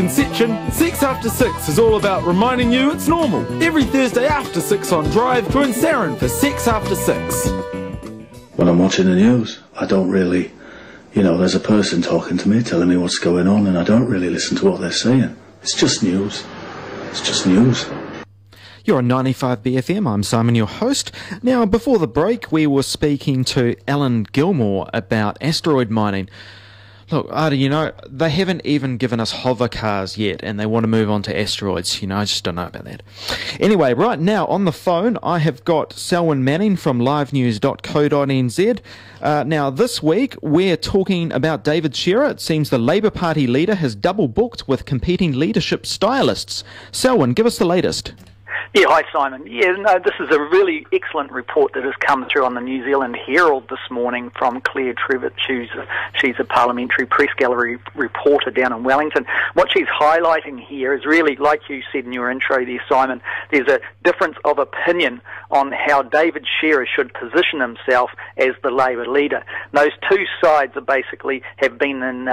misconception, Sex After 6 is all about reminding you it's normal. Every Thursday after 6 on Drive, join Saren for Sex After 6. When I'm watching the news, I don't really, there's a person talking to me, telling me what's going on, and I don't really listen to what they're saying. It's just news. It's just news. You're on 95 BFM, I'm Simon, your host. Now, before the break, we were speaking to Alan Gilmore about asteroid mining. Look, they haven't even given us hover cars yet, and they want to move on to asteroids. I just don't know about that. Anyway, right now on the phone, I have got Selwyn Manning from livenews.co.nz. Now, this week, we're talking about David Shearer. It seems the Labour Party leader has double booked with competing leadership stylists. Selwyn, give us the latest. Yeah, hi Simon. Yeah, no, this is a really excellent report that has come through on the New Zealand Herald this morning from Claire Trevitt. She's a parliamentary press gallery reporter down in Wellington. What she's highlighting here is really, like you said in your intro there, Simon, there's a difference of opinion on how David Shearer should position himself as the Labour leader. And those two sides are basically have been in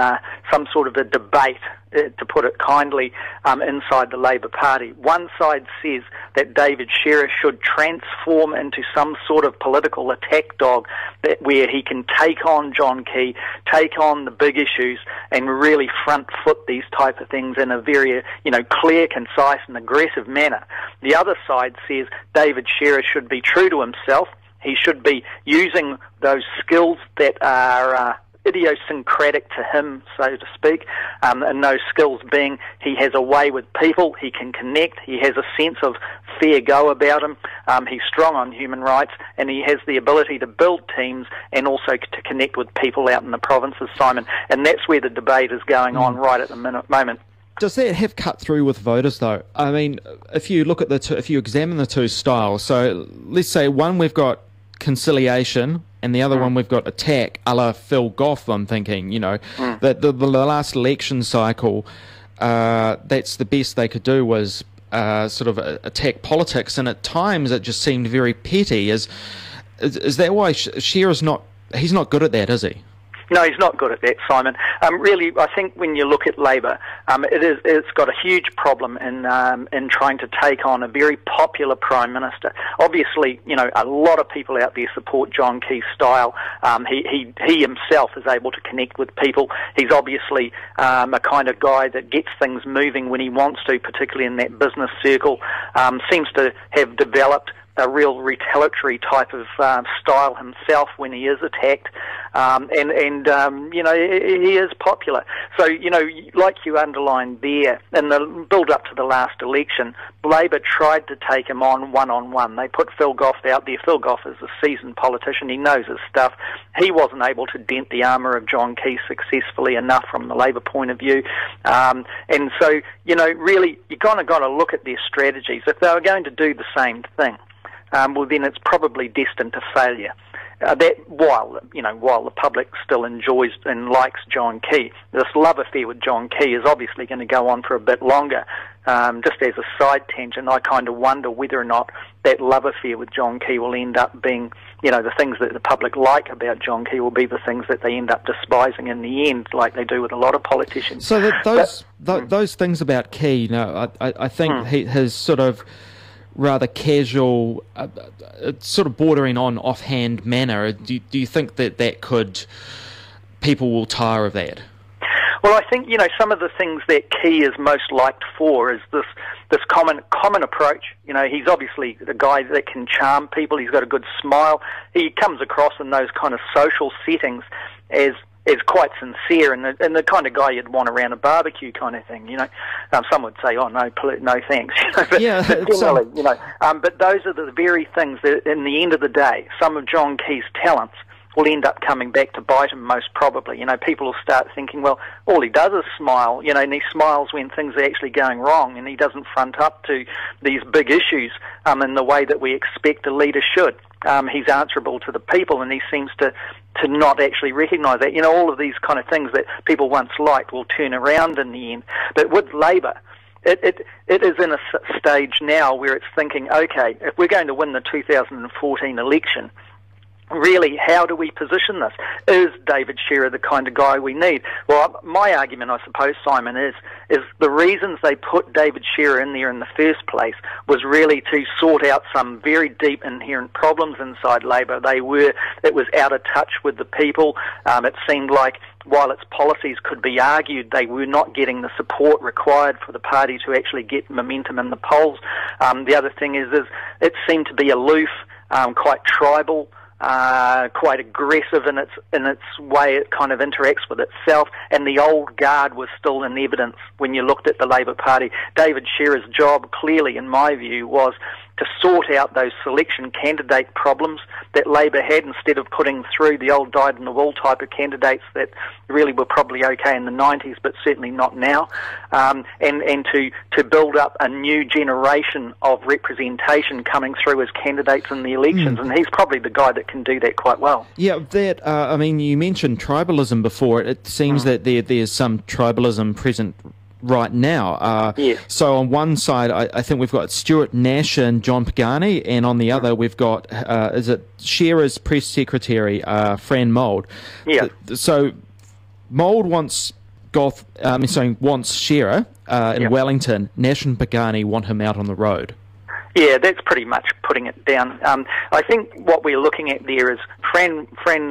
some sort of a debate, to put it kindly, inside the Labour Party. One side says that David Shearer should transform into some sort of political attack dog where he can take on John Key, take on the big issues, and really front foot these type of things in a very, clear, concise and aggressive manner. The other side says David Shearer should be true to himself. He should be using those skills that are idiosyncratic to him, so to speak, and those skills being he has a way with people, he can connect, he has a sense of fair go about him, he's strong on human rights, and he has the ability to build teams and also to connect with people out in the provinces, Simon, and that's where the debate is going on right at the moment. Does that have cut through with voters, though? I mean, if you look at if you examine the two styles, so let's say one we've got conciliation, and the other one we've got attack, a la Phil Goff, I'm thinking, that the last election cycle, that's the best they could do was sort of attack politics, and at times it just seemed very petty. Is that why Shearer's he's not good at that, is he? No, he's not good at that, Simon. Really, I think when you look at Labour, it's got a huge problem in trying to take on a very popular Prime Minister. Obviously, a lot of people out there support John Key's style. He himself is able to connect with people. He's obviously a kind of guy that gets things moving when he wants to, particularly in that business circle. Seems to have developed a real retaliatory type of style himself when he is attacked, and he is popular. So, like you underlined there, in the build-up to the last election, Labour tried to take him on one-on-one. They put Phil Goff out there. Phil Goff is a seasoned politician. He knows his stuff. He wasn't able to dent the armour of John Key successfully enough from the Labour point of view. And so, really, you kind of got to look at their strategies. If they were going to do the same thing, well, then it's probably destined to failure. That while the public still enjoys and likes John Key, this love affair with John Key is obviously going to go on for a bit longer. Just as a side tangent, I kind of wonder whether or not that love affair with John Key will end up being, the things that the public like about John Key will be the things that they end up despising in the end, like they do with a lot of politicians. So those things about Key, I think his sort of rather casual, sort of bordering on offhand manner. Do you think that people will tire of that? Well, I think some of the things that Key is most liked for is this common approach. He's obviously a guy that can charm people. He's got a good smile. He comes across in those kind of social settings as quite sincere and the kind of guy you'd want around a barbecue kind of thing, Some would say, oh, no thanks. But generally, but those are the very things that, in the end of the day, some of John Key's talents will end up coming back to bite him most probably. People will start thinking, well, all he does is smile, and he smiles when things are actually going wrong, and he doesn't front up to these big issues in the way that we expect a leader should. He's answerable to the people, and he seems to not actually recognise that. All of these kind of things that people once liked will turn around in the end. But with Labour, it is in a stage now where it's thinking, okay, if we're going to win the 2014 election, really, how do we position this? Is David Shearer the kind of guy we need? Well, my argument, I suppose, Simon, is the reasons they put David Shearer in there in the first place was really to sort out some very deep inherent problems inside Labor. It was out of touch with the people. It seemed like while its policies could be argued, they were not getting the support required for the party to actually get momentum in the polls. The other thing is it seemed to be aloof, quite tribal, quite aggressive in its way it kind of interacts with itself, and the old guard was still in evidence when you looked at the Labor Party. David Shearer's job, clearly, in my view, was to sort out those selection candidate problems that Labor had, instead of putting through the old dyed-in-the-wool type of candidates that really were probably okay in the 90s, but certainly not now, and to build up a new generation of representation coming through as candidates in the elections, and he's probably the guy that can do that quite well. Yeah, I mean, you mentioned tribalism before. It seems that there's some tribalism present right now. Yes. So on one side, I think we've got Stuart Nash and John Pagani, and on the other we've got, is it Shearer's press secretary, Fran Maude? Yeah. So Maude wants Shearer in Wellington. Nash and Pagani want him out on the road. Yeah, that's pretty much putting it down. I think what we're looking at there is Fran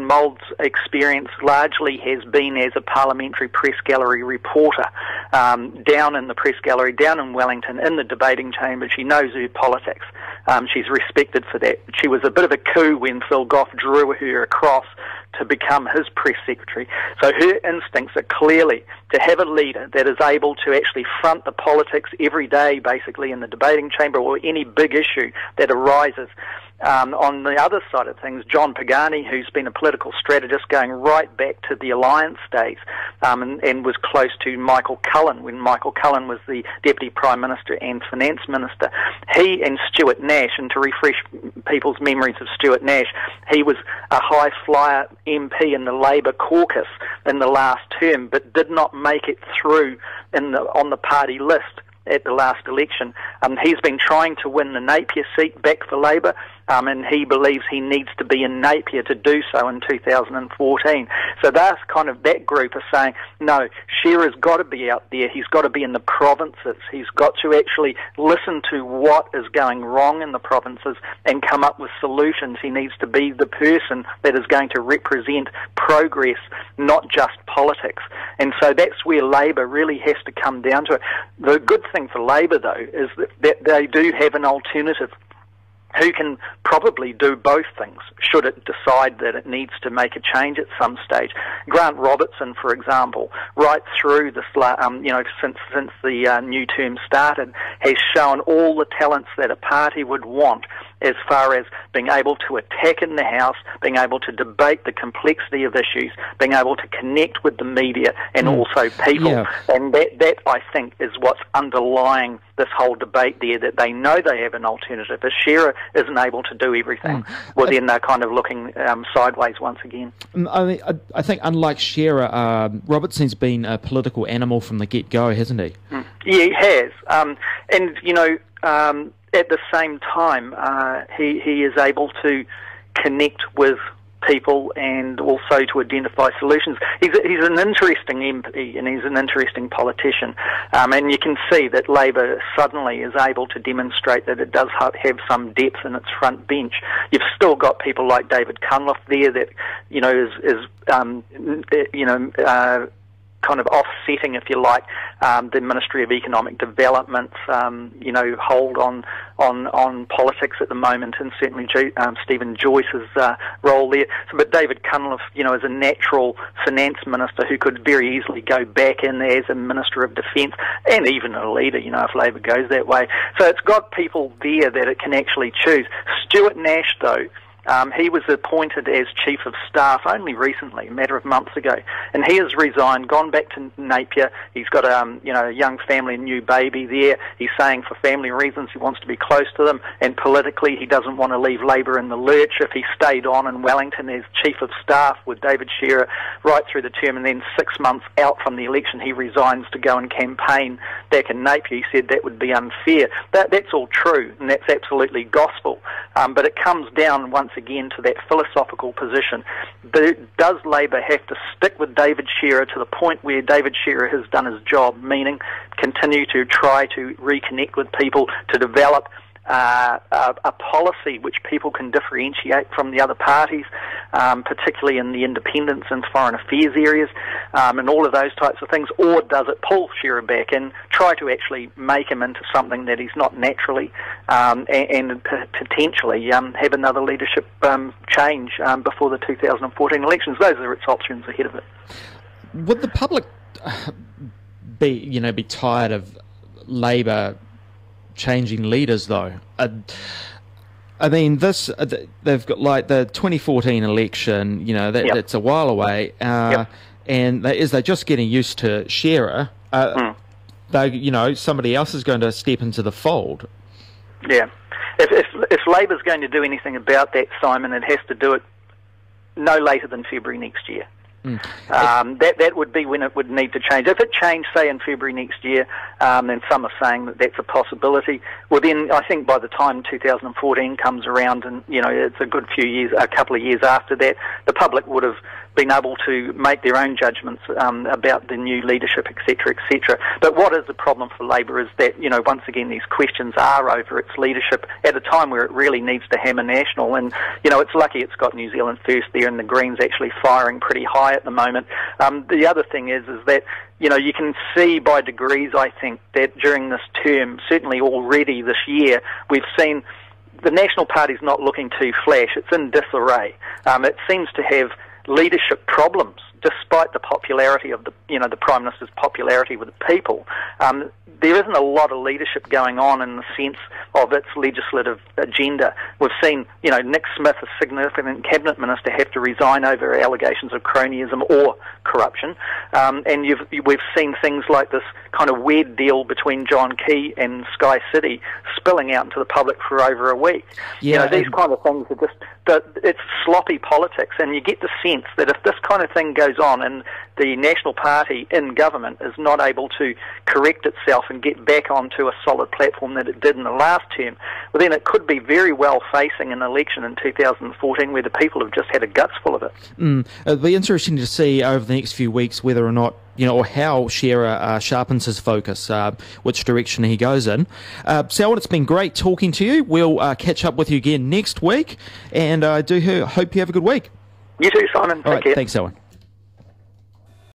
Maude's experience largely has been as a parliamentary press gallery reporter, down in the press gallery, down in Wellington, in the debating chamber. She knows her politics. She's respected for that. She was a bit of a coup when Phil Goff drew her across to become his press secretary. So her instincts are clearly to have a leader that is able to actually front the politics every day, basically, in the debating chamber, or any big issue that arises. On the other side of things, John Pagani, who's been a political strategist going right back to the Alliance days, and was close to Michael Cullen when Michael Cullen was the Deputy Prime Minister and Finance Minister. He and Stuart Nash, and to refresh people's memories of Stuart Nash, he was a high-flyer MP in the Labor caucus in the last term, but did not make it through on the party list at the last election. He's been trying to win the Napier seat back for Labor, and he believes he needs to be in Napier to do so in 2014. So that's kind of that group are saying, no, Shearer's got to be out there. He's got to be in the provinces. He's got to actually listen to what is going wrong in the provinces and come up with solutions. He needs to be the person that is going to represent progress, not just politics. And so that's where Labor really has to come down to it. The good thing for Labor, though, is that they do have an alternative who can probably do both things should it decide that it needs to make a change at some stage. Grant Robertson, for example, right through the since the new term started, has shown all the talents that a party would want as far as being able to attack in the House, being able to debate the complexity of issues, being able to connect with the media and also people. Yeah. And that, I think, is what's underlying this whole debate there, that they know they have an alternative. If Shearer isn't able to do everything, well, then they're kind of looking sideways once again. I think, unlike Shearer, Robertson's been a political animal from the get-go, hasn't he? Yeah, he has. And, at the same time, he is able to connect with people and also to identify solutions. He's an interesting MP and he's an interesting politician, and you can see that Labor suddenly is able to demonstrate that it does have some depth in its front bench. You've still got people like David Cunliffe there that is kind of offsetting, if you like, the Ministry of Economic Development's, hold on politics at the moment, and certainly Stephen Joyce's role there. But David Cunliffe, is a natural finance minister who could very easily go back in as a Minister of Defence, and even a leader, if Labor goes that way. So it's got people there that it can actually choose. Stuart Nash, though, he was appointed as Chief of Staff only recently, a matter of months ago, and he has resigned, gone back to Napier. He's got a young family, a new baby there. He's saying for family reasons he wants to be close to them, and politically he doesn't want to leave Labor in the lurch. If he stayed on in Wellington as Chief of Staff with David Shearer right through the term, and then 6 months out from the election he resigns to go and campaign back in Napier, he said that would be unfair. That's all true, and that's absolutely gospel, but it comes down once again to that philosophical position. Does Labour have to stick with David Shearer to the point where David Shearer has done his job, meaning continue to try to reconnect with people, to develop a policy which people can differentiate from the other parties, particularly in the independence and foreign affairs areas, and all of those types of things, or does it pull Shearer back and try to actually make him into something that he's not naturally, and potentially have another leadership change before the 2014 elections? Those are its options ahead of it. Would the public be tired of Labour changing leaders, though? I mean, they've got like the 2014 election. That's a while away, and they're just getting used to Shearer. Somebody else is going to step into the fold. Yeah, if Labor's going to do anything about that, Simon, it has to do it no later than February next year. That would be when it would need to change. If it changed, say, in February next year, then some are saying that that's a possibility. Well, then I think by the time 2014 comes around, and it's a couple of years after that, the public would have been able to make their own judgments about the new leadership, etc., etc. But what is the problem for Labour is that, once again, these questions are over its leadership at a time where it really needs to hammer national. And, it's lucky it's got New Zealand First there, and the Greens actually firing pretty high at the moment. The other thing is that, you can see by degrees, I think, that during this term, certainly already this year, we've seen the National Party's not looking too flash. It's in disarray. It seems to have leadership problems, despite the popularity of the Prime Minister's popularity with the people. There isn't a lot of leadership going on in the sense of its legislative agenda. We've seen, Nick Smith, a significant cabinet minister, have to resign over allegations of cronyism or corruption. And we've seen things like this kind of weird deal between John Key and Sky City spilling out into the public for over a week. Yeah, these kind of things are just, it's sloppy politics, and you get the sense that if this kind of thing goes on and the National Party in government is not able to correct itself and get back onto a solid platform that it did in the last term, well, then it could be very well facing an election in 2014 where the people have just had a guts full of it. It'll be interesting to see over the next few weeks whether or not, or how Shearer sharpens his focus, which direction he goes in. Selwyn, it's been great talking to you. We'll catch up with you again next week, and I do hope you have a good week. You too, Simon. Take care. Thanks, Selwyn.